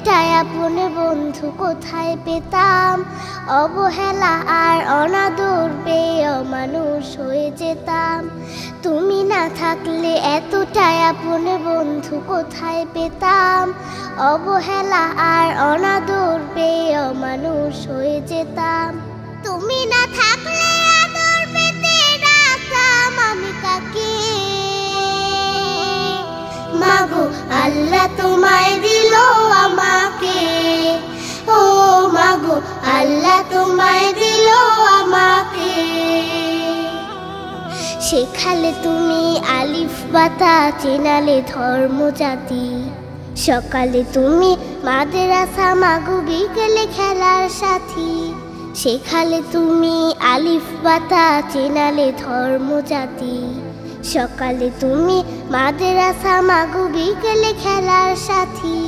এতটাই আপন বন্ধু কোথায় পেতাম, অবহেলা আর অনাদর পেয়ে অমানুষ হয়ে যেতাম। তুমি না থাকলে এতটাই আপন বন্ধু কোথায় পেতাম, অবহেলা আর অনাদর পেয়ে অমানুষ হয়ে যেতাম। তুমি না থাকলে আদর পেতে ডাকতাম আমি কাকে, মাগো আল্লাহ তোমায় দিল আমাকে, ও মাগো আল্লাহ তোমায় দিল আমাকে। শেখালে তুমি আলিফ বাতা, চেনালে ধর্ম জাতি, সকালে তুমি মাদ্রাসা মাগো বিকেলে খেলার সাথী। শেখালে তুমি আলিফ বাতা, চেনালে ধর্ম জাতি, সকালে তুমি মাদ্রাসা মাগো বিকেলে খেলার সাথী।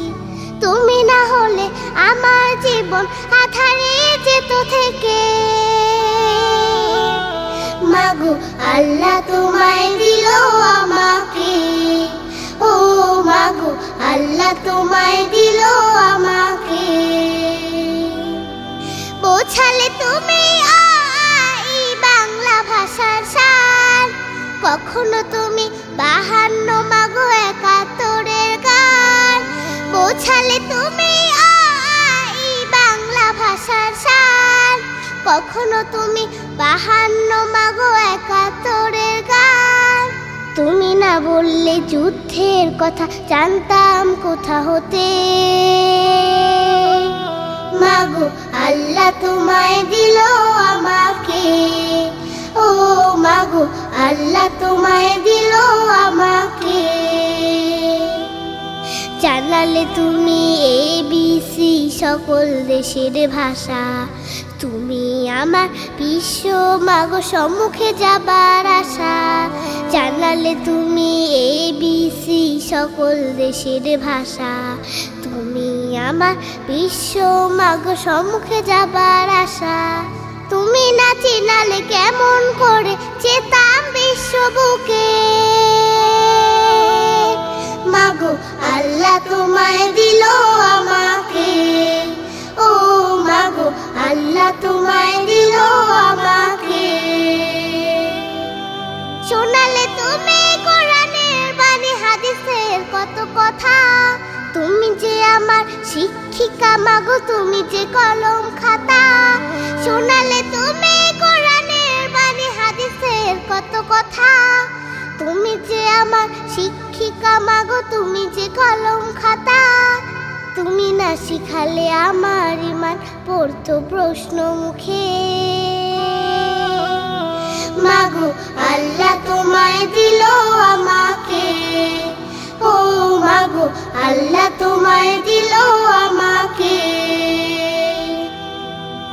তুমি না হলে আমার জীবন আধারে যেত থেকে, মাগো আল্লাহ তোমায় দিল আমাকে, ও মাগো আল্লাহ তোমায় দিল আমাকে। বোঝালে তুমি এই বাংলা ভাষার সার, কখনো তুমি 52 মাগো 71-এর গান। বোঝালে তুমি এই বাংলা ভাষার সার, কখনো তুমি 52 মাগো 71-এর গান। তুমি না বললে যুদ্ধের কথা জানতাম কোথা হতে, মাগো আল্লাহ তোমায় দিল আমাকে, ও মাগো আল্লাহ তোমায় দিল আমাকে। জানালে তুমি ABC সকল দেশের ভাষা, তুমি আমার বিশ্ব মাগো সম্মুখে যাবার আশা। জানালে তুমি ABC সকল দেশের ভাষা, তুমি আমার বিশ্ব মাগো সম্মুখে যাবার আশা। তুমি না চিনালে কেমন করে যেতাম বিশ্ব বুকে, মাগো আল্লাহ তোমায় দিল আমাকে, ও মাগো আল্লাহ তোমায় দিল আমাকে। শোনালে তুমি কোরআনের বাণী হাদিসের কত কথা, তুমি যে আমার শিক্ষিকা মাগো তুমি যে কলম খাতা। শোনালে তুমি কোরআনের বাণী হাদিসের কত কথা, তুমি যে আমার শিক্ষিকা মাগো তুমি যে কলম খাতা। তুমি না শিখালে আমার ইমান পড়তো প্রশ্ন মুখে, মাগো আল্লাহ তোমায় দিল আমাকে, ও মাগো আল্লাহ তোমায় দিল আমাকে।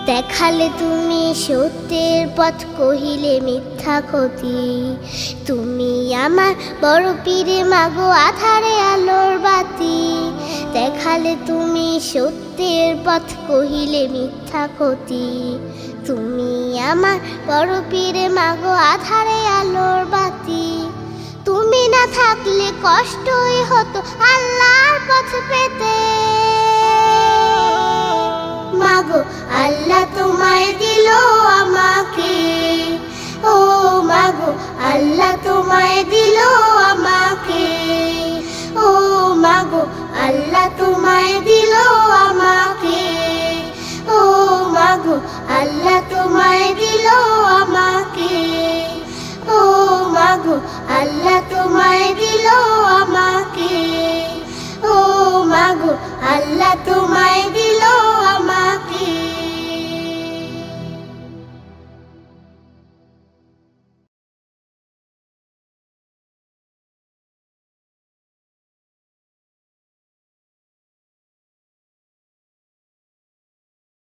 দেখালে তুমি সত্যের পথ, কহিলে মিথ্যা ক্ষতি, তুমি আমার বড় পীরে মাগো আধারে আলোর বাতি। দেখালে তুমি সত্যের পথ, কহিলে মিথ্যা ক্ষতি, তুমি আমার বড় পীরে মাগো আধারে আলোর বাতি। তুমি না থাকলে কষ্টই হতো আল্লাহর পথ পেতে, মাগো আল্লাহ তোমায় দিল আমাকে, ও মাগো আল্লাহ তোমায় দিল আমাকে, ও মাগো আল্লাহ তোমায় দিল আমাকে, ও মাগো আল্লাহ তোমায় দিল আমাকে, ও মাগো আল্লাহ তোমায় দিল আমাকে, ও মাগো আল্লাহ তোমায় দিল